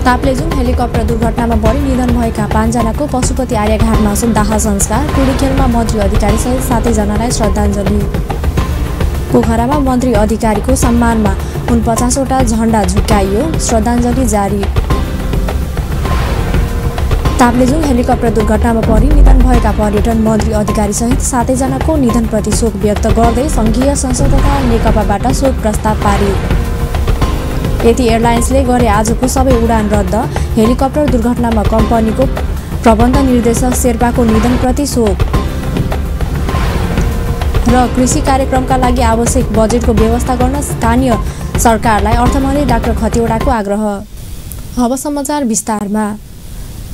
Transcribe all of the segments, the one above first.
Taplejung helicopter दुर्घटनामा परि निधन भएका 5 जनाको पशुपति आर्यघाटमा दाह संस्कार। टुडीखेलमा मन्त्री अधिकारी सहित 7 जनालाई श्रद्धाञ्जली। पोखरामा मन्त्री अधिकारीको सम्मानमा 49 वटा झण्डा झुकाइयो। श्रद्धाञ्जली जारी। ताप्लेजुङ हेलिकप्टर दुर्घटनामा परि निधन भएका पर्यटन मन्त्री अधिकारी सहित 7 जनाको निधनप्रति शोक व्यक्त गर्दै संघीय संसद तथा नेकपाबाट शोक प्रस्ताव पारित। यति एयरलाइन्सले गरे आजको सबै उडान रद्द। हेलिकप्टर दुर्घटनामा कम्पनीको प्रबन्ध निर्देशक शेर्पाको निधनप्रति शोक। र कृषि कार्यक्रमका लागि आवश्यक बजेटको व्यवस्था गर्न स्थानीय सरकारलाई अर्थमन्त्री डाक्टर खतिवडाको आग्रह। अब समाचार विस्तारमा।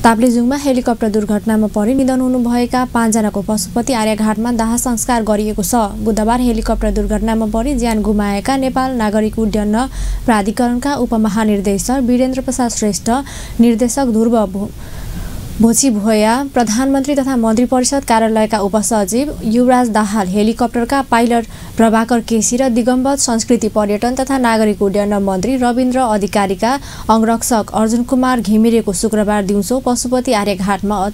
ताप्लेजुङमा हेलिकप्टर दुर्घटनामा परि निधन हुनुभएका 5 जनाको पशुपति आर्यघाटमा दाह संस्कार गरिएको छ। बुधबार हेलिकप्टर दुर्घटनामा परि ज्यान गुमाएका नेपाल नागरिक उड्डयन प्राधिकरणका उपमहानिर्देशक वीरेन्द्र प्रसाद श्रेष्ठ, निर्देशक ध्रुव भोची भोया, प्रधानमन्त्री तथा मन्त्री परिषद कार्यालयका उपसचिव युवराज दाहाल, हेलिकप्टरका पाइलट प्रभाकर केसी र दिगम्बत संस्कृति पर्यटन तथा नागरिक उड्डयन मन्त्री रविन्द्र अधिकारीका अंगरक्षक अर्जुन कुमार घिमिरेको शुक्रबार दिउँसो पशुपति आर्यघाटमा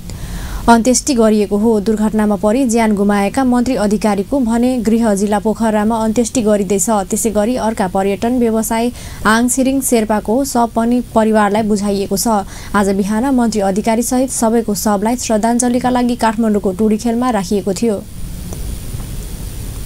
अन्त्येष्टि गरिएको हो। दुर्घटनामा परि ज्यान गुमाएका मन्त्री अधिकारीको भने गृह जिल्ला पोखरामा अन्त्येष्टि गरिँदैछ। त्यसैगरी अर्का पर्यटन व्यवसायी आङ छिरिङ शेर्पाको शव पनि परिवारलाई बुझाइएको छ। आज बिहान मन्त्री अधिकारी सहित सबैको शवलाई श्रद्धाञ्जलीका लागि काठमाडौँको टुडीखेलमा राखिएको थियो।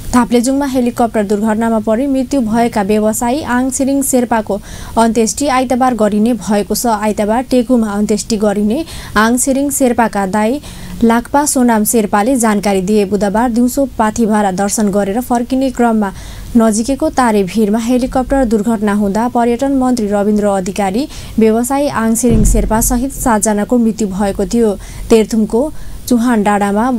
ताप्लेजुङमा हेलिकप्टर दुर्घटनामा परि मृत्यु भएका व्यवसायी आङ छिरिङ शेर्पाको अन्त्येष्टि आइतबार गरिने भएको छ। आइतबार टेकुमा अन्त्येष्टि गरिने आङ छिरिङ शेर्पाका दाई लाक्पा सोनाम शेर्पाले जानकारी दिए। बुधबार दिउँसो पाथिभारा दर्शन गरेर फर्किने क्रममा नजिकैको तारे भिरमा हेलिकप्टर दुर्घटना हुँदा पर्यटन मन्त्री रविन्द्र अधिकारी, व्यवसायी आङ छिरिङ शेर्पा सहित 7 जनाको मृत्यु भएको थियो। तेर्थुमको चुहान डाँडामा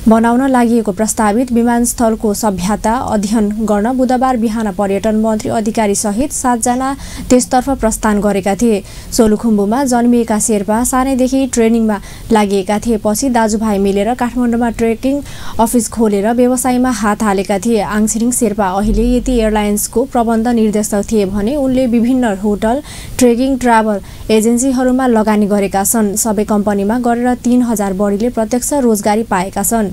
बनाउन लागि प्रस्तावित विमानस्थलको सभ्यता अध्ययन गर्न बुधबार बिहान पर्यटन मन्त्री अधिकारी सहित 7 जना त्यसतर्फ प्रस्थान गरेका थिए। सोलुखुम्बुमा जन्मिएका शेर्पा सानैदेखि ट्रेनिङमा लागेका थिए। पछि दाजुभाइ मिलेर काठमाडौँमा ट्रेकिङ अफिस खोलेर व्यवसायमा हात हालेका थिए। आङ छिरिङ शेर्पा अहिले यति एयरलाइन्सको प्रबन्ध निर्देशक थिए भने उनले विभिन्न होटल, ट्रेकिङ ट्राभल एजेन्सीहरूमा लगानी गरेका छन्। सबै कम्पनीमा गरेर 3000 बढीले प्रत्यक्ष रोजगारी पाएका छन्।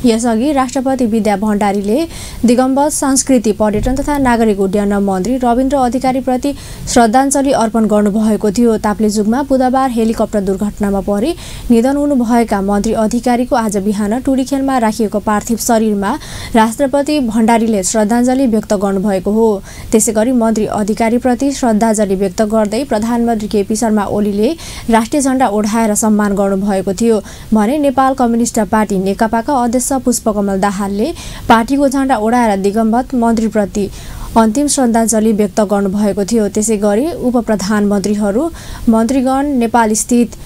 यसअघि राष्ट्रपति विद्या भण्डारीले दिगम्बत संस्कृति पर्यटन तथा नागरिक उड्डयन मन्त्री रविन्द्र अधिकारीप्रति श्रद्धाञ्जली अर्पण गर्नुभएको थियो। ताप्लेजुङमा बुधबार हेलिकप्टर दुर्घटनामा परि निधन हुनुभएका मन्त्री अधिकारीको आज बिहान टुडीखेलमा राखिएको पार्थिव शरीरमा राष्ट्रपति भण्डारीले श्रद्धाञ्जली व्यक्त गर्नुभएको हो। त्यसैगरी मन्त्री अधिकारीप्रति श्रद्धाञ्जली व्यक्त गर्दै प्रधानमन्त्री केपी शर्मा ओलीले राष्ट्रिय झण्डा ओढाएर सम्मान गर्नुभएको थियो भने नेपाल कम्युनिस्ट पार्टी नेकपाका अध्यक्ष पुष्पकमल दाहालले पार्टीको झण्डा ओढाएर दिगम्बत मन्त्रीप्रति अन्तिम श्रद्धाञ्जली व्यक्त गर्नुभएको थियो। त्यसैगरी उपप्रधानमन्त्रीहरू, मन्त्रीगण, नेपाल स्थित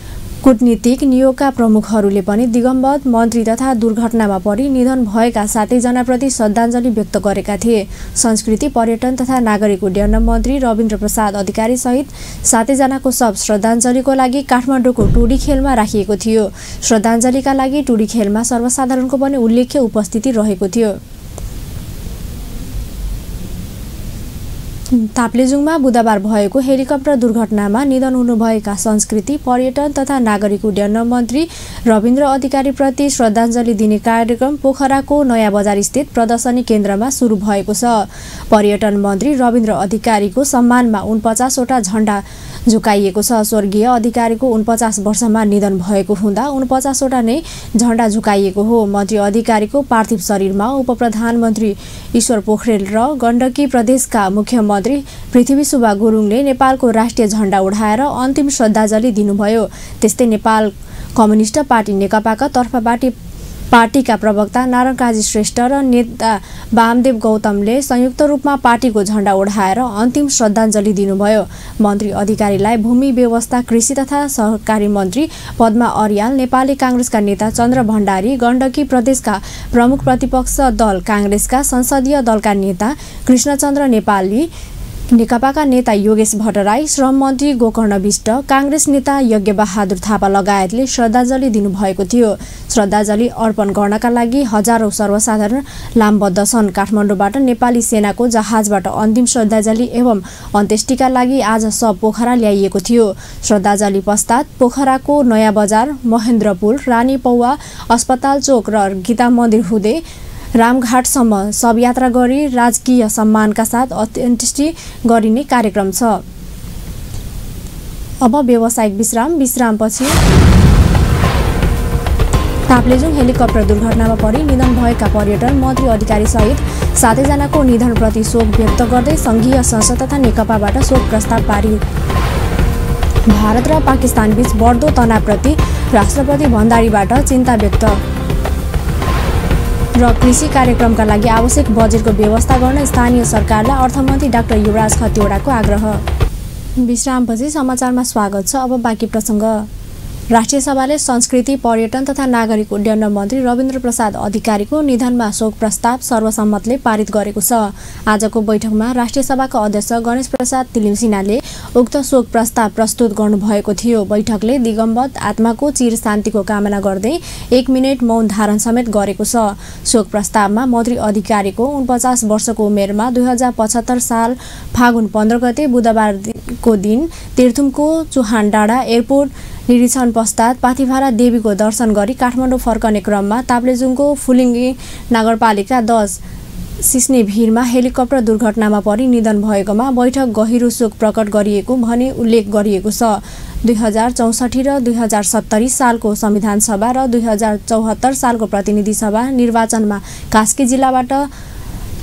कूटनीतिक नियोगका प्रमुखहरूले पनि दिगम्बत मन्त्री तथा दुर्घटनामा परि निधन भएका 7 जनाप्रति श्रद्धाञ्जली व्यक्त गरेका थिए। संस्कृति पर्यटन तथा नागरिक उड्डयन मन्त्री रविन्द्र प्रसाद अधिकारी सहित 7 जनाको शव श्रद्धाञ्जलीको लागि काठमाडौँको टुडीखेलमा राखिएको थियो। श्रद्धाञ्जलीका लागि टुडीखेलमा सर्वसाधारणको पनि उल्लेख्य उपस्थिति रहेको थियो। ताप्लेजुङमा बुधबार भएको हेलिकप्टर दुर्घटनामा निधन हुनुभएका संस्कृति पर्यटन तथा नागरिक उड्डयन मन्त्री रविन्द्र अधिकारीप्रति श्रद्धाञ्जली दिने कार्यक्रम पोखराको नयाँ बजार स्थित प्रदर्शनी केन्द्रमा सुरु भएको छ। पर्यटन मन्त्री रविन्द्र अधिकारीको सम्मानमा 49 वटा झण्डा झुकाइएको छ। स्वर्गीय अधिकारीको 49 वर्षमा निधन भएको हुँदा 49 वटा नै झण्डा झुकाइएको हो। मन्त्री अधिकारीको पार्थिव शरीरमा उपप्रधानमन्त्री ईश्वर पोखरेल र गण्डकी प्रदेशका मुख्यमन्त्री पृथ्वी सुब्बा गुरुङले नेपालको राष्ट्रिय झण्डा उडाएर अन्तिम श्रद्धाञ्जली दिनुभयो। त्यस्तै नेपाल कम्युनिस्ट पार्टी नेकपाका तर्फबाट पार्टीका प्रवक्ता नारायण काजी श्रेष्ठ र नेता वामदेव गौतमले संयुक्त रूपमा पार्टीको झण्डा ओढाएर अन्तिम श्रद्धाञ्जली दिनुभयो। मन्त्री अधिकारीलाई भूमि व्यवस्था, कृषि तथा सहकारी मन्त्री पद्मा अर्याल, नेपाली कांग्रेसका नेता चन्द्र भण्डारी, गण्डकी प्रदेशका प्रमुख प्रतिपक्ष दल कांग्रेसका संसदीय दलका नेता कृष्णचन्द्र नेपाली, नेकपाका नेता योगेश भट्टराई, श्रम मन्त्री गोकर्ण विष्ट, कांग्रेस नेता यज्ञबहादुर थापा लगायतले श्रद्धाञ्जली दिनुभएको थियो। श्रद्धाञ्जली अर्पण गर्नका लागि हजारौं सर्वसाधारण लामबद्ध छन्। काठमाडौँबाट नेपाली सेनाको जहाजबाट अन्तिम श्रद्धाञ्जली एवं अन्त्येष्टिका लागि आज शव पोखरा ल्याइएको थियो। श्रद्धाञ्जली पश्चात पोखराको नयाँ बजार, महेन्द्रपुल, रानी पौवा, अस्पताल चोक र गीता मन्दिर हुँदै रामघाटसम्म शवयात्रा गरी राजकीय सम्मानका साथ अन्त्येष्टि गरिने कार्यक्रम छ। अब व्यावसायिक विश्रामपछि ताप्लेजुङ हेलिकप्टर दुर्घटनामा परि निधन भएका पर्यटन मन्त्री अधिकारी सहित 7 जनाको निधनप्रति शोक व्यक्त गर्दै संघीय संसद तथा नेकपाबाट शोक प्रस्ताव पारित। भारत र पाकिस्तान बीच बढ्दो तनावप्रति राष्ट्रपति भण्डारीबाट चिन्ता व्यक्त र कृषि कार्यक्रमका लागि आवश्यक बजेटको व्यवस्था गर्न स्थानीय सरकारलाई अर्थमन्त्री डाक्टर युवराज खतिवडाको आग्रह। विश्रामपछि समाचारमा स्वागत छ। अब बाँकी प्रसङ्ग। राष्ट्रिय सभाले संस्कृति, पर्यटन तथा नागरिक उड्डयन मन्त्री रविन्द्र प्रसाद अधिकारीको निधनमा शोक प्रस्ताव सर्वसम्मतले पारित गरेको छ। आजको बैठकमा राष्ट्रिय सभाका अध्यक्ष गणेश प्रसाद तिलिमसिनाले उक्त शोक प्रस्ताव प्रस्तुत गर्नुभएको थियो। बैठकले दिगम्बत आत्माको चिर शान्तिको कामना गर्दै 1 मिनेट मौन धारण समेत गरेको छ। शोक प्रस्तावमा मन्त्री अधिकारीको 49 वर्षको उमेरमा 2075 साल फागुन 15 गते बुधबारको दिन तीर्थुमको चुहान डाँडा एयरपोर्ट निरीक्षण पश्चात पाथिभारा देवीको दर्शन गरी काठमाडौँ फर्कने क्रममा ताप्लेजुङको फुलिङ्गे नगरपालिका 10 सिस्ने भिरमा हेलिकप्टर दुर्घटनामा परि निधन भएकोमा बैठक गहिरो शोक प्रकट गरिएको भने उल्लेख गरिएको छ। 2064 र 2070 सालको संविधान सभा र 2074 सालको प्रतिनिधि सभा निर्वाचनमा कास्की जिल्लाबाट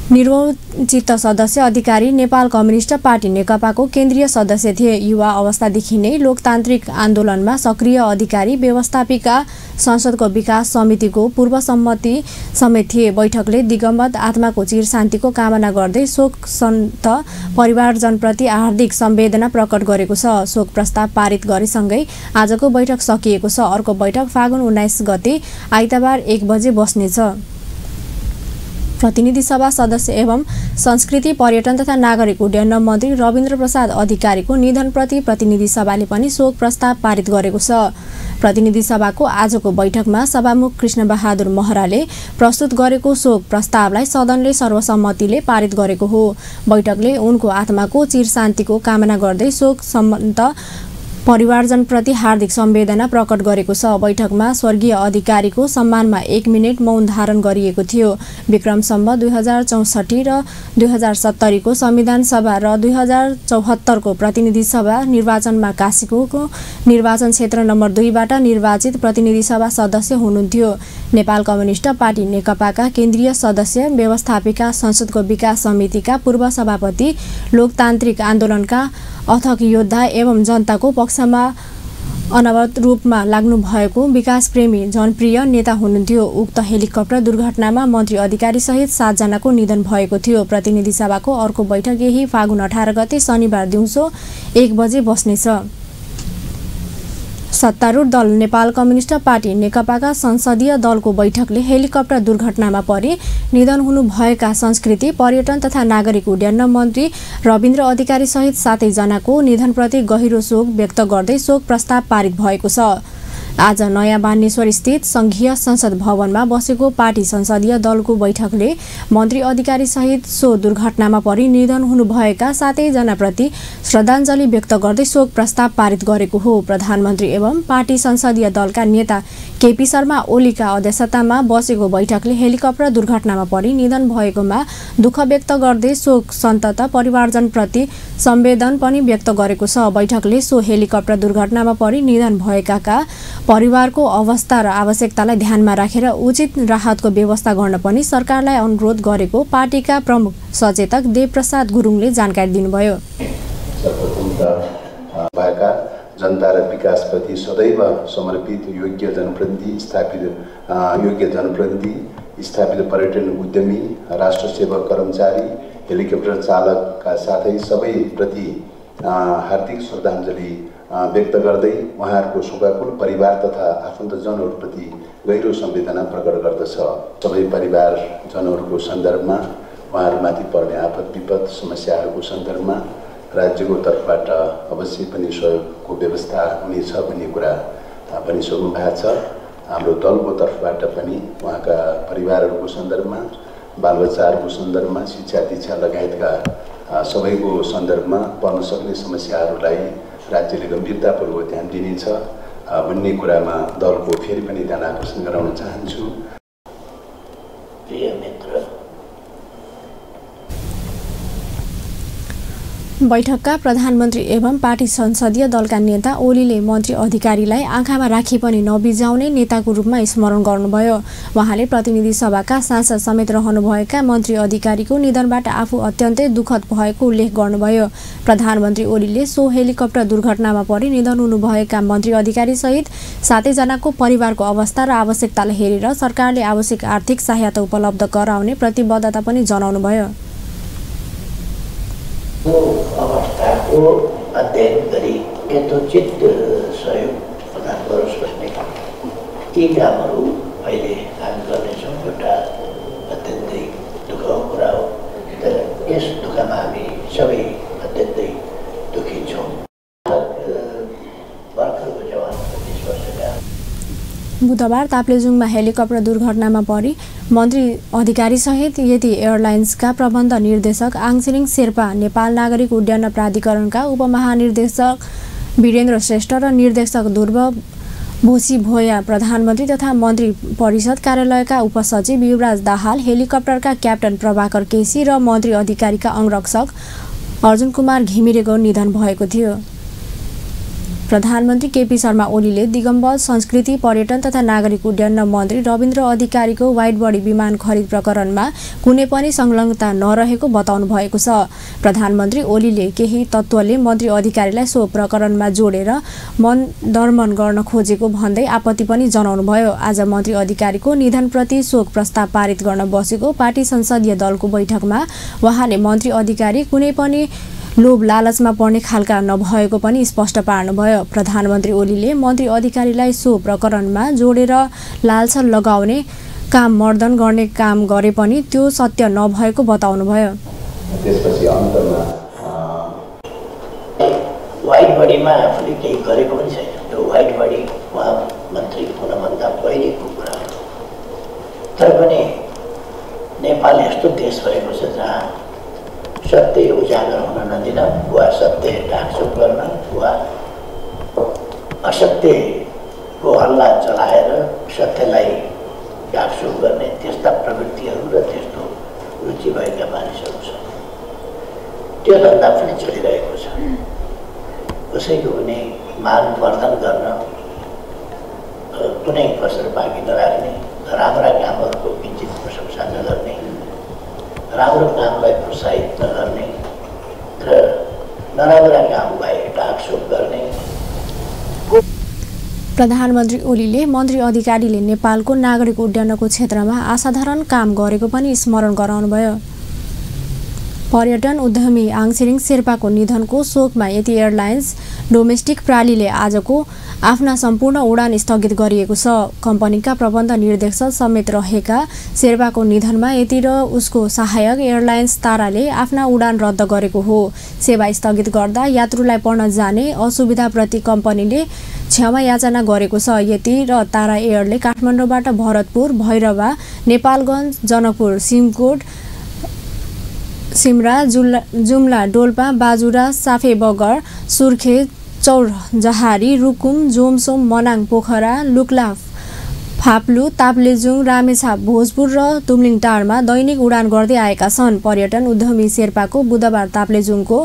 निर्वाचित सदस्य अधिकारी नेपाल कम्युनिस्ट पार्टी नेकपाको केन्द्रीय सदस्य थिए। युवा अवस्थादेखि नै लोकतान्त्रिक आन्दोलनमा सक्रिय अधिकारी व्यवस्थापिका संसदको विकास समितिको पूर्व सम्मति समेत थिए। बैठकले दिगम्बत आत्माको चिर शान्तिको कामना गर्दै शोक सन्त परिवारजनप्रति हार्दिक संवेदना प्रकट गरेको छ। शोक प्रस्ताव पारित गरेसँगै आजको बैठक सकिएको छ। अर्को बैठक फागुन 19 गते आइतबार 1 बजे बस्नेछ। प्रतिनिधि सभा सदस्य एवं संस्कृति, पर्यटन तथा नागरिक उड्डयन मन्त्री रविन्द्र प्रसाद अधिकारीको निधनप्रति प्रतिनिधि सभाले पनि शोक प्रस्ताव पारित गरेको छ। प्रतिनिधि सभाको आजको बैठकमा सभामुख कृष्णबहादुर महराले प्रस्तुत गरेको शोक प्रस्तावलाई सदनले सर्वसम्मतिले पारित गरेको हो। बैठकले उनको आत्माको चिर शान्तिको कामना गर्दै शोक सन्त परिवारजनप्रति हार्दिक संवेदना प्रकट गरेको छ। बैठकमा स्वर्गीय अधिकारीको सम्मानमा 1 मिनेट मौन धारण गरिएको थियो। विक्रम सम्वत 2064 र 2070 को संविधान सभा र 2074 को प्रतिनिधि सभा निर्वाचनमा कास्कीको निर्वाचन क्षेत्र नम्बर 2 बाट निर्वाचित प्रतिनिधि सभा सदस्य हुनुहुन्थ्यो। नेपाल कम्युनिस्ट पार्टी नेकपाका केन्द्रीय सदस्य, व्यवस्थापिका संसदको विकास समितिका पूर्व सभापति, लोकतान्त्रिक आन्दोलनका अथक योद्धा एवं जनताको पक्षमा अनवरत रूपमा लाग्नु भएको विकास प्रेमी जनप्रिय नेता हुनुहुन्थ्यो। उक्त हेलिकप्टर दुर्घटनामा मन्त्री अधिकारी सहित 7 जनाको निधन भएको थियो। प्रतिनिधि सभाको अर्को बैठक यही फागुन 18 गते शनिबार दिउँसो 1 बजे बस्नेछ। सत्तारूढ दल नेपाल कम्युनिस्ट पार्टी नेकपाका संसदीय दलको बैठकले हेलिकप्टर दुर्घटनामा परि निधन हुनुभएका संस्कृति, पर्यटन तथा नागरिक उड्डयन मन्त्री रविन्द्र अधिकारी सहित 7 जनाको निधनप्रति गहिरो शोक व्यक्त गर्दै शोक प्रस्ताव पारित भएको छ। आज नयाँ बानेश्वर स्थित संघीय संसद भवनमा बसेको पार्टी संसदीय दलको बैठकले मन्त्री अधिकारी सहित सो दुर्घटनामा परि निधन हुनुभएका 7 जनाप्रति श्रद्धाञ्जली व्यक्त गर्दै शोक प्रस्ताव पारित गरेको हो। प्रधानमन्त्री एवं पार्टी संसदीय दलका नेता केपी शर्मा ओलीका अध्यक्षतामा बसेको बैठकले हेलिकप्टर दुर्घटनामा परि निधन भएकोमा दुःख व्यक्त गर्दै शोक सन्तप्त परिवारजनप्रति संवेदना पनि व्यक्त गरेको छ। बैठकले सो हेलिकप्टर दुर्घटनामा परि निधन भएकाका परिवारको अवस्था र आवश्यकतालाई ध्यानमा राखेर उचित राहतको व्यवस्था गर्न पनि सरकारलाई अनुरोध गरेको पार्टीका प्रमुख सचेतक देवप्रसाद गुरुङले जानकारी दिनुभयो। भएका जनता र विकासप्रति सदैव समर्पित योग्य जनप्रतिनिधि स्थापित पर्यटन उद्यमी, राष्ट्र सेवक कर्मचारी, हेलिकप्टर चालकका साथै सबै प्रति हार्दिक श्रद्धाञ्जली व्यक्त गर्दै उहाँहरूको शोकाकुल परिवार तथा आफन्तजनहरूप्रति गहिरो संवेदना प्रकट गर्दछ। सबै परिवारजनहरूको सन्दर्भमा उहाँहरूमाथि पर्ने आपद विपद समस्याहरूको सन्दर्भमा राज्यको तर्फबाट अवश्य पनि सहयोगको व्यवस्था हुनेछ भन्ने कुरा भनिसक्नु भएको छ। हाम्रो दलको तर्फबाट पनि उहाँका परिवारहरूको सन्दर्भमा, बालबच्चाहरूको सन्दर्भमा, शिक्षा दीक्षा लगायतका सबैको सन्दर्भमा पर्न सक्ने समस्याहरूलाई राज्यले गम्भीरतापूर्वक ध्यान दिनेछ भन्ने कुरामा दलको फेरि पनि ध्यान आकर्षण गराउन चाहन्छु। प्रिय मित्र, बैठकका प्रधानमन्त्री एवं पार्टी संसदीय दलका नेता ओलीले मन्त्री अधिकारीलाई आँखामा राखी पनि नबिजाउने नेताको रूपमा स्मरण गर्नुभयो। उहाँले प्रतिनिधि सभाका सांसद समेत रहनुभएका मन्त्री अधिकारीको निधनबाट आफू अत्यन्तै दुःखद भएको उल्लेख गर्नुभयो। प्रधानमन्त्री ओलीले सो हेलिकप्टर दुर्घटनामा परि निधन हुनुभएका मन्त्री अधिकारी सहित 7 जनाको परिवारको अवस्था र आवश्यकतालाई हेरेर सरकारले आवश्यक आर्थिक सहायता उपलब्ध गराउने प्रतिबद्धता पनि जनाउनुभयो। अवस्थाको अध्ययन गरी यथोचित सहयोग प्रदान गरोस् भन्ने ती कामहरू अहिले हामी गर्नेछौँ। एउटा अत्यन्तै दुःखको कुरा हो, तर यस दुःखमा हामी सबै अत्यन्तै दुःखी छौँ। भर्खरको जवान 25 वर्षका बुधबार ताप्लेजुङमा हेलिकप्टर दुर्घटनामा परि मन्त्री अधिकारी सहित यति एयरलाइन्सका प्रबन्ध निर्देशक आङछिरिङ शेर्पा, नेपाल नागरिक उड्डयन प्राधिकरणका उपमहानिर्देशक वीरेन्द्र श्रेष्ठ र निर्देशक ध्रुव भोसी भोया, प्रधानमन्त्री तथा मन्त्री परिषद कार्यालयका उपसचिव युवराज दाहाल, हेलिकप्टरका क्याप्टन प्रभाकर केसी र मन्त्री अधिकारीका अंगरक्षक अर्जुन कुमार घिमिरेको निधन भएको थियो। प्रधानमन्त्री केपी शर्मा ओलीले दिगम्बर संस्कृति पर्यटन तथा नागरिक उड्डयन मन्त्री रविन्द्र अधिकारीको वाइड बडी विमान खरिद प्रकरणमा कुनै पनि संलग्नता नरहेको बताउनु भएको छ। प्रधानमन्त्री ओलीले केही तत्त्वले मन्त्री अधिकारीलाई सो प्रकरणमा जोडेर मनदर्मन गर्न खोजेको भन्दै आपत्ति पनि जनाउनुभयो। आज मन्त्री अधिकारीको निधनप्रति शोक प्रस्ताव पारित गर्न बसेको पार्टी संसदीय दलको बैठकमा उहाँले मन्त्री अधिकारी कुनै पनि लोभ लालचमा पर्ने खालका नभएको पनि स्पष्ट पार्नुभयो। प्रधानमन्त्री ओलीले मन्त्री अधिकारीलाई सो प्रकरणमा जोडेर लालसा लगाउने काम मर्दन गर्ने काम गरे पनि त्यो सत्य नभएको बताउनुभयो। त्यसपछि अन्तमा वाइड बडीमा आफूले केही गरेको पनि छैन। त्यो वाइड बडी उहाँ मन्त्री हुनभन्दा पहिलेको कुरा हो। तर पनि नेपाल यस्तो देश भएको छ जहाँ सत्य उजागर हुन नदिन वा सत्य ढाकछोप गर्न वा असत्यको हल्ला चलाएर सत्यलाई ढाकछोप गर्ने त्यस्ता प्रवृत्तिहरू र त्यस्तो रुचि भएका मानिसहरू छन्। त्यो धन्दा पनि चलिरहेको छ। कसैको पनि मान वर्धन गर्न कुनै कसर बाँकी नराख्ने, राम्रा कामहरूको किञ्चित प्रशंसा नगर्ने, राम्रो कामलाई प्रोत्साहित नगर्ने र नराम्रा कामलाई ढाकछोप गर्ने। प्रधानमन्त्री ओलीले मन्त्री अधिकारीले नेपालको नागरिक उड्डयनको क्षेत्रमा असाधारण काम गरेको पनि स्मरण गराउनुभयो। पर्यटन उद्यमी आङछिरिङ शेर्पाको निधनको शोकमा यति एयरलाइन्स डोमेस्टिक प्रालीले आजको आफ्ना सम्पूर्ण उडान स्थगित गरिएको छ। कम्पनीका प्रबन्ध निर्देशक समेत रहेका शेर्पाको निधनमा यति र उसको सहायक एयरलाइन्स ताराले आफ्ना उडान रद्द गरेको हो। सेवा स्थगित गर्दा यात्रुलाई पढ्न जाने असुविधाप्रति कम्पनीले क्षमा याचना गरेको छ। यति र तारा एयरले काठमाडौँबाट भरतपुर, भैरवा, नेपालगञ्ज, जनकपुर, सिमकोट, सिमरा, जुम्ला, डोल्पा, बाजुरा, साफेबगर, सुर्खेत, चौरजहारी, रुकुम, जोमसोम, मनाङ, पोखरा, लुक्ला, फाप्लु, ताप्लेजुङ, रामेछाप, भोजपुर र तुमलिङटारमा दैनिक उडान गर्दै आएका छन्। पर्यटन उद्यमी शेर्पाको बुधबार ताप्लेजुङको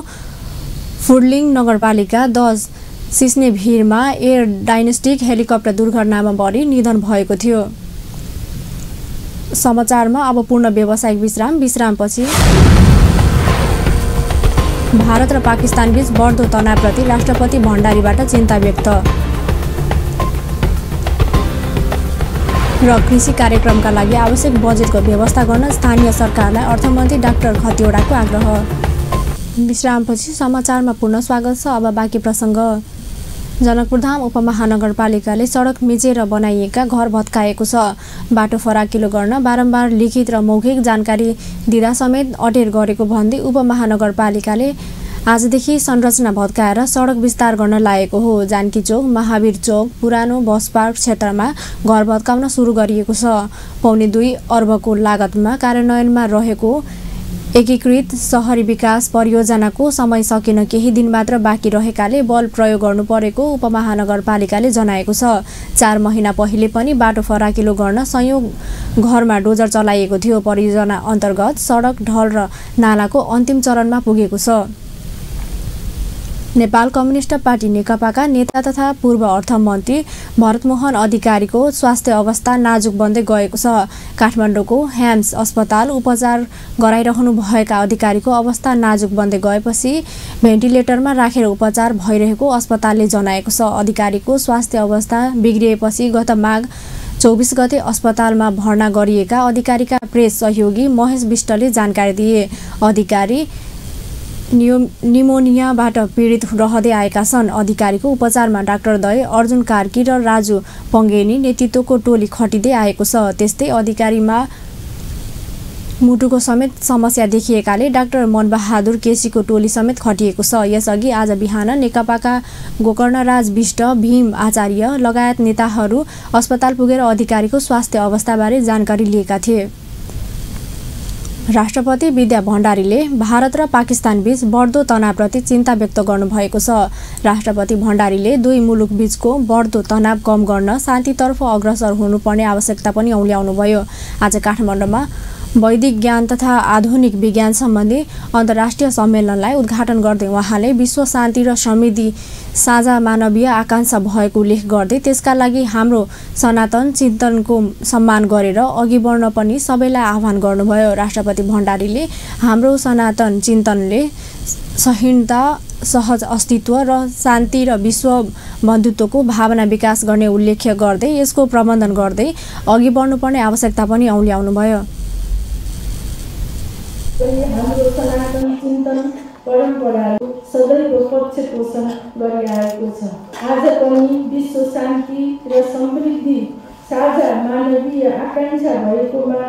फुडलिङ नगरपालिका 10 सिस्ने भिरमा एयर डाइनेस्टिक हेलिकप्टर दुर्घटनामा परि निधन भएको थियो। समाचारमा अब पूर्ण व्यावसायिक विश्रामपछि भारत र पाकिस्तान बीच बढ्दो तनावप्रति राष्ट्रपति भण्डारीबाट चिन्ता व्यक्त र कृषि कार्यक्रमका लागि आवश्यक बजेटको व्यवस्था गर्न स्थानीय सरकारलाई अर्थमन्त्री डाक्टर खतिवडाको आग्रह। विश्रामपछि समाचारमा पुनः स्वागत छ। अब बाँकी प्रसङ्ग। जनकपुरधाम उपमहानगरपालिकाले सडक मिचेर बनाइएका घर भत्काएको छ। बाटो फराकिलो गर्न बारम्बार लिखित र मौखिक जानकारी दिँदा समेत अटेर गरेको भन्दै उपमहानगरपालिकाले आजदेखि संरचना भत्काएर सडक विस्तार गर्न लागेको हो। जानकी चोक, महावीर चोक, पुरानो बस पार्क क्षेत्रमा घर भत्काउन सुरु गरिएको छ। पौने 2 अर्बको लागतमा कार्यान्वयनमा रहेको एकीकृत शहरी विकास परियोजनाको समय सकिन केही दिन मात्र बाँकी रहेकाले बल प्रयोग गर्नु परेको उपमहानगरपालिकाले जनाएको छ। 4 महिना पहिले पनि बाटो फराकिलो गर्न सयौं घरमा डोजर चलाइएको थियो। परियोजना अन्तर्गत सडक, ढल र नालाको अन्तिम चरणमा पुगेको छ। नेपाल कम्युनिस्ट पार्टी नेकपाका नेता तथा पूर्व अर्थमन्त्री भरतमोहन अधिकारीको स्वास्थ्य अवस्था नाजुक बन्दै गएको छ। काठमाडौँको ह्याम्स अस्पताल उपचार गराइरहनु भएका अधिकारीको अवस्था नाजुक बन्दै गएपछि भेन्टिलेटरमा राखेर उपचार भइरहेको अस्पतालले जनाएको छ। अधिकारीको स्वास्थ्य अवस्था बिग्रिएपछि गत माघ 24 गते अस्पतालमा भर्ना गरिएका अधिकारीका प्रेस सहयोगी महेश विष्टले जानकारी दिए। अधिकारी निमोनियाबाट पीडित रहँदै आएका छन्। अधिकारीको उपचारमा डाक्टर दय, अर्जुन कार्की र राजु पङ्गेनी नेतृत्वको टोली खटिँदै आएको छ। त्यस्तै अधिकारीमा मुटुको समेत समस्या देखिएकाले डाक्टर मनबहादुर केसीको टोली समेत खटिएको छ। यसअघि आज बिहान नेकपाका गोकर्णराज विष्ट, भीम आचार्य लगायत नेताहरू अस्पताल पुगेर अधिकारीको स्वास्थ्य अवस्थाबारे जानकारी लिएका थिए। राष्ट्रपति विद्या भण्डारीले भारत र पाकिस्तान बीच बढ्दो तनावप्रति चिन्ता व्यक्त गर्नुभएको छ। राष्ट्रपति भण्डारीले दुई मुलुक बीचको बढ्दो तनाव कम गर्न शान्तितर्फ अग्रसर हुनुपर्ने आवश्यकता पनि औल्याउनुभयो। आज काठमाडौँमा वैदिक ज्ञान तथा आधुनिक विज्ञान सम्बन्धी अन्तर्राष्ट्रिय सम्मेलनलाई उद्घाटन गर्दै उहाँले विश्व शान्ति र समृद्धि साझा मानवीय आकांक्षा भएको उल्लेख गर्दै त्यसका लागि हाम्रो सनातन चिन्तनको सम्मान गरेर अघि बढ्न पनि सबैलाई आह्वान गर्नुभयो। राष्ट्रपति भण्डारीले हाम्रो सनातन चिन्तनले सहिष्णुता, सहज अस्तित्व र शान्ति र विश्व बन्धुत्वको भावना विकास गर्ने उल्लेख गर्दै यसको प्रबन्धन गर्दै अघि बढ्नुपर्ने आवश्यकता पनि औल्याउनुभयो। हाम्रो सनातन चिन्तन परम्पराको सदैव पक्ष पोषण गरिआएको छ। आज पनि विश्व शान्ति र समृद्धि साझा मानवीय आकांक्षा भएकोमा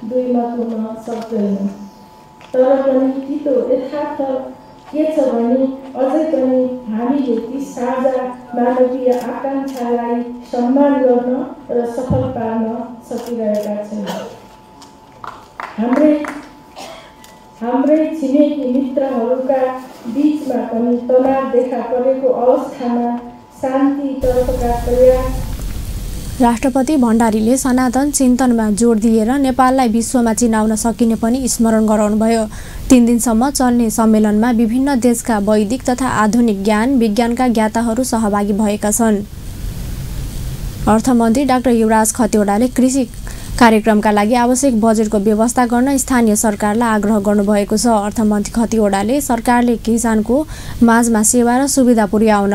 दुई मत हुन सक्दैन। तर पनि तितो यथार्थ के छ भने अझै पनि हामीले ती साझा मानवीय आकांक्षालाई सम्मान गर्न र सफल पार्न सकिरहेका छैनौँ। हाम्रै छिमेकी मित्रहरूका बीचमा पनि तनाव देखा परेको अवस्थामा शान्तितर्फका प्रयास। राष्ट्रपति भण्डारीले सनातन चिन्तनमा जोड दिएर नेपाललाई विश्वमा चिनाउन सकिने पनि स्मरण गराउनुभयो। 3 दिनसम्म चल्ने सम्मेलनमा विभिन्न देशका वैदिक तथा आधुनिक ज्ञान विज्ञानका ज्ञाताहरू सहभागी भएका छन्। अर्थमन्त्री डाक्टर युवराज खतिवडाले कृषि कार्यक्रमका लागि आवश्यक बजेटको व्यवस्था गर्न स्थानीय सरकारलाई आग्रह गर्नुभएको छ। अर्थमन्त्री खतिवडाले सरकारले किसानको माझमा सेवा र सुविधा पुर्याउन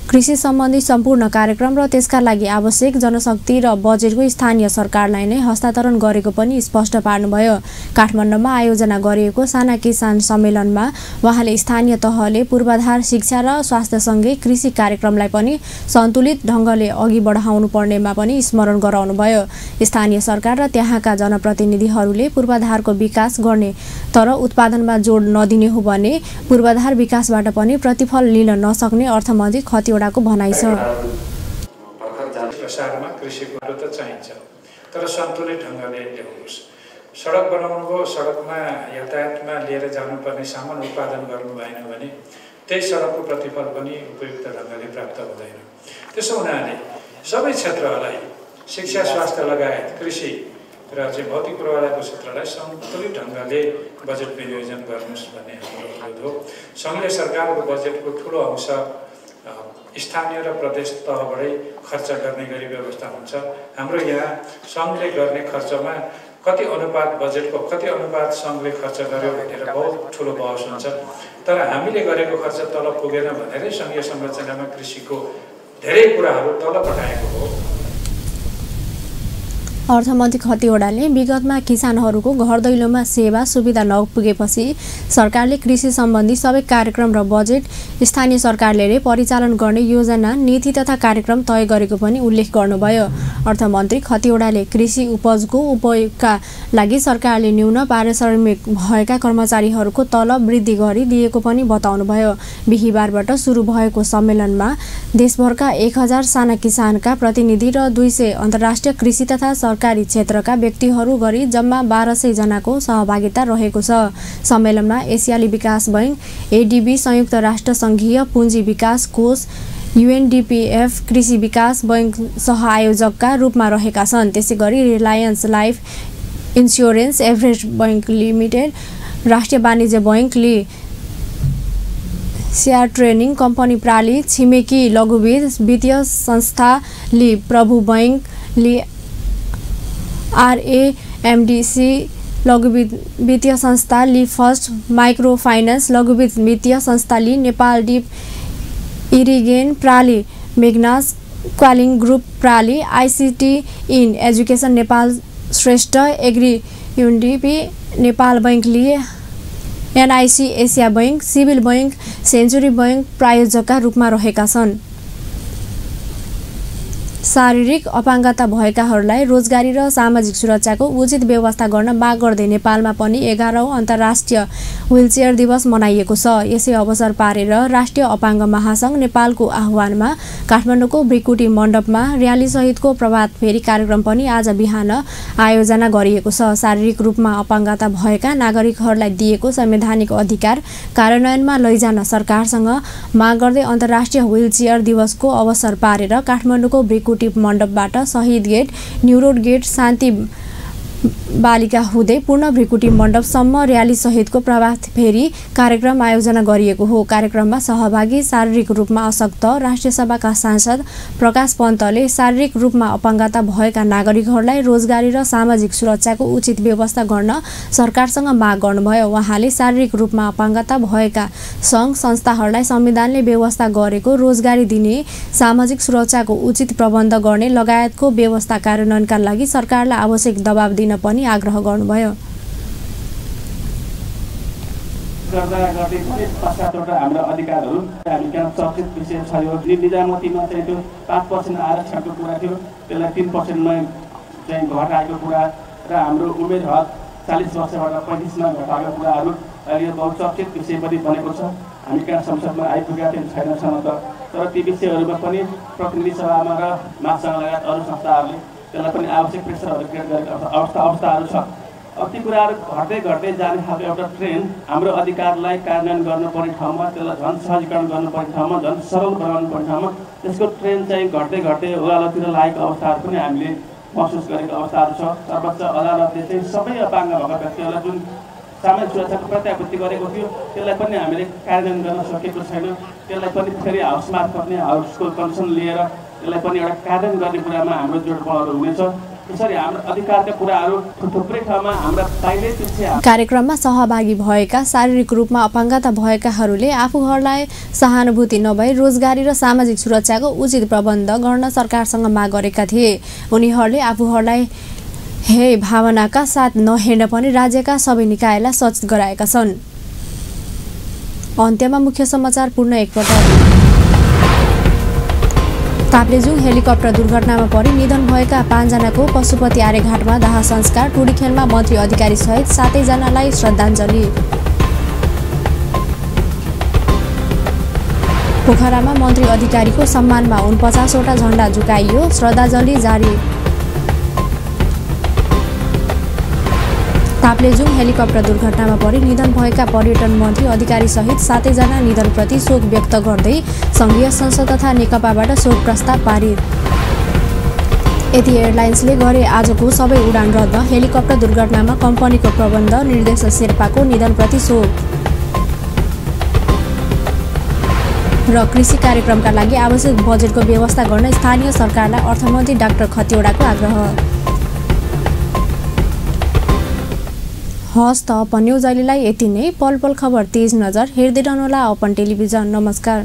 कृषि सम्बन्धी सम्पूर्ण कार्यक्रम र त्यसका लागि आवश्यक जनशक्ति र बजेटको स्थानीय सरकारलाई नै हस्तान्तरण गरेको पनि स्पष्ट पार्नुभयो। काठमाडौँमा आयोजना गरिएको साना किसान सम्मेलनमा उहाँले स्थानीय तहले पूर्वाधार शिक्षा र स्वास्थ्यसँगै कृषि कार्यक्रमलाई पनि सन्तुलित ढङ्गले अघि बढाउनु पर्नेमा पनि स्मरण गराउनुभयो। स्थानीय सरकार र त्यहाँका जनप्रतिनिधिहरूले पूर्वाधारको विकास गर्ने तर उत्पादनमा जोड नदिने हो भने पूर्वाधार विकासबाट पनि प्रतिफल लिन नसक्ने अर्थमन्त्री खतिवडाको भनाइ छ। प्रसारमा कृषिको त चाहिन्छ तर सन्तुलित ढङ्गले ल्याउनुहोस्। सडक बनाउनुभयो, सडकमा यातायातमा लिएर जानुपर्ने सामान उत्पादन गर्नु भएन भने त्यही सडकको प्रतिफल पनि उपयुक्त ढङ्गले प्राप्त हुँदैन। त्यसो हुनाले सबै क्षेत्रहरूलाई शिक्षा, स्वास्थ्य लगायत कृषि र चाहिँ भौतिक पूर्वाधारको क्षेत्रलाई सन्तुलित ढङ्गले बजेट विनियोजन गर्नुहोस् भन्ने हाम्रो अनुरोध हो। सङ्घीय सरकारको बजेटको ठुलो अंश स्थानीय र प्रदेश तहबाटै खर्च गर्ने गरी व्यवस्था हुन्छ। हाम्रो यहाँ सङ्घले गर्ने खर्चमा कति अनुपात बजेटको कति अनुपात सङ्घले खर्च गर्यो भनेर बहुत ठुलो बहस हुन्छ। तर हामीले गरेको खर्च तल पुगेन भनेरै सङ्घीय संरचनामा कृषिको धेरै कुराहरू तल पठाएको हो। अर्थमन्त्री खतिवडाले विगतमा किसानहरूको घर दैलोमा सेवा सुविधा नपुगेपछि सरकारले कृषि सम्बन्धी सबै कार्यक्रम र बजेट स्थानीय सरकारले परिचालन गर्ने योजना नीति तथा कार्यक्रम तय गरेको पनि उल्लेख गर्नुभयो। अर्थमन्त्री खतिवडाले कृषि उपजको उपयोगका लागि सरकारले न्यून पारिश्रमिक भएका कर्मचारीहरूको तलब वृद्धि गरी दिएको पनि बताउनुभयो। बिहिबारबाट सुरु भएको सम्मेलनमा देशभरका 1000 साना किसानका प्रतिनिधि र 200 अन्तर्राष्ट्रिय कृषि तथा सरकारी क्षेत्रका व्यक्तिहरू गरी जम्मा 1200 जनाको सहभागिता रहेको छ। सम्मेलनमा एसियाली विकास बैंक, एडीबी, संयुक्त राष्ट्र सङ्घीय पुँजी विकास कोष, UNDPF, कृषि विकास बैंक सहआयोजकका रूपमा रहेका छन्। त्यसैगरी Reliance life insurance, Everest bank limited, राष्ट्रिय वाणिज्य बैंक ले, शेयर ट्रेनिङ कम्पनी प्राली, छिमेकी लघुवित्त वित्तीय संस्था ले, प्रभु बैंक ले, RAMDC लघुवित्त वित्तीय संस्था ले, फर्स्ट माइक्रो फाइनेन्स लघुवित्त वित्तीय संस्था ले, नेपाल डिप इरिगेन प्राली, मेघनास क्वालिङ ग्रुप प्राली, ICT in education Nepal Shrestha agri UNDP, Nepal bank लिए, NIC Asia bank, civil bank, century bank प्रायोजकका रूपमा रहेका छन्। शारीरिक अपाङ्गता भएकाहरूलाई रोजगारी र सामाजिक सुरक्षाको उचित व्यवस्था गर्न माग गर्दै नेपालमा पनि 11औं अन्तर्राष्ट्रिय व्हीलचेयर दिवस मनाइएको छ। यसै अवसर पारेर राष्ट्रिय अपाङ्ग महासङ्घ नेपालको आह्वानमा काठमाडौँको ब्रिकुटी मण्डपमा र्याली सहितको प्रभात फेरी कार्यक्रम पनि आज बिहान आयोजना गरिएको छ। शारीरिक रूपमा अपाङ्गता भएका नागरिकहरूलाई दिएको संवैधानिक अधिकार कार्यान्वयनमा लैजान सरकारसँग माग गर्दै अन्तर्राष्ट्रिय व्हीलचेयर दिवसको अवसर पारेर काठमाडौँको ब्रिकुटी मण्डपबाट शहीद गेट, न्यू रोड गेट, शान्ति बालिका हुँदै पूर्ण भ्रिकुटी मण्डपसम्म र्याली सहितको प्रभात फेरी कार्यक्रम आयोजना गरिएको हो। कार्यक्रममा सहभागी शारीरिक रूपमा अशक्त राष्ट्रिय सभाका सांसद प्रकाश पन्तले शारीरिक रूपमा अपाङ्गता भएका नागरिकहरूलाई रोजगारी र सामाजिक सुरक्षाको उचित व्यवस्था गर्न सरकारसँग माग गर्नुभयो। उहाँले शारीरिक रूपमा अपाङ्गता भएका सङ्घ संस्थाहरूलाई संविधानले व्यवस्था गरेको रोजगारी दिने, सामाजिक सुरक्षाको उचित प्रबन्ध गर्ने लगायतको व्यवस्था कार्यान्वयनका लागि सरकारलाई आवश्यक दबाब दिन पनि आग्रह गर्नुभयो। हाम्रो अधिकारहरू हामी त्यहाँ चर्चित विषय छ। यो निजामतीमा चाहिँ त्यो 5% आरक्षणको कुरा थियो, त्यसलाई 3%मा चाहिँ घटाएको कुरा र हाम्रो उमेर हद 40 वर्षबाट 35मा घटाएको कुराहरू अहिले बहुचर्चित विषय पनि बनेको छ। हामी कहाँ संसदमा आइपुगेका छैनछौँ तर ती विषयहरूमा पनि प्रतिनिधि सभामा र महासङ्घ लगायत अरू संस्थाहरूले त्यसलाई पनि आवश्यक प्रेसरहरू क्रिएट गरेको अवस्थाहरू छ। अब ती कुराहरू घट्दै घट्दै जाने खालको एउटा ट्रेन्ड हाम्रो अधिकारलाई कार्यान्वयन गर्नुपर्ने ठाउँमा, त्यसलाई झन् सहजीकरण गर्नुपर्ने ठाउँमा, झन् सरल बनाउनु पर्ने ठाउँमा त्यसको ट्रेन्ड चाहिँ घट्दै घट्दै ओह्रालोतिर लागेको अवस्थाहरू पनि हामीले महसुस गरेको अवस्थाहरू छ। सर्वोच्च अदालतले चाहिँ सबै अपाङ्ग भएका व्यक्तिहरूलाई जुन सामाजिक सुरक्षाको प्रत्याभूति गरेको थियो त्यसलाई पनि हामीले कार्यान्वयन गर्न सकेको छैन। त्यसलाई पनि फेरि हाउस मार्फत नै हाउसको कन्सर्न लिएर त्यसलाई पनि एउटा कार्यान्वयन गर्ने कुरामा हाम्रो जोडपहलहरू हुनेछ। त्यसरी हाम्रो अधिकारका कुराहरू थुप्रै ठाउँमा हाम्रा पाइले पिछे। कार्यक्रममा सहभागी भएका शारीरिक रूपमा अपाङ्गता भएकाहरूले आफूहरूलाई सहानुभूति नभई रोजगारी र सामाजिक सुरक्षाको उचित प्रबन्ध गर्न सरकारसँग माग गरेका थिए। उनीहरूले आफूहरूलाई हे भावनाका साथ नहेर्न पनि राज्यका सबै निकायलाई सचेत गराएका छन्। अन्त्यमा मुख्य समाचार पुनः एकपटक। ताप्लेजुङ हेलिकप्टर दुर्घटनामा परि निधन भएका 5 जनाको पशुपति आर्यघाटमा दाह संस्कार, टुडीखेलमा मन्त्री अधिकारी सहित 7 जनालाई श्रद्धाञ्जली। पोखरामा मन्त्री अधिकारीको सम्मानमा 49 वटा झण्डा झुकाइयो, श्रद्धाञ्जली जारी। ताप्लेजुङ हेलिकप्टर दुर्घटनामा परि निधन भएका पर्यटन मन्त्री अधिकारी सहित 7 जना निधनप्रति शोक व्यक्त गर्दै संघीय संसद तथा नेकपाबाट शोक प्रस्ताव पारित। यति एयरलाइन्सले गरे आजको सबै उडान रद्द, हेलिकप्टर दुर्घटनामा कम्पनीको प्रबन्ध निर्देशक शेर्पाको निधनप्रति शोक। र कृषि कार्यक्रमका लागि आवश्यक बजेटको व्यवस्था गर्न स्थानीय सरकारलाई अर्थमन्त्री डाक्टर खतिवडाको आग्रह। हस् त अपन न्युज अहिलेलाई यति नै। पल पल खबर तेज नजर हेर्दै रहनुहोला अपन टेलिभिजन। नमस्कार।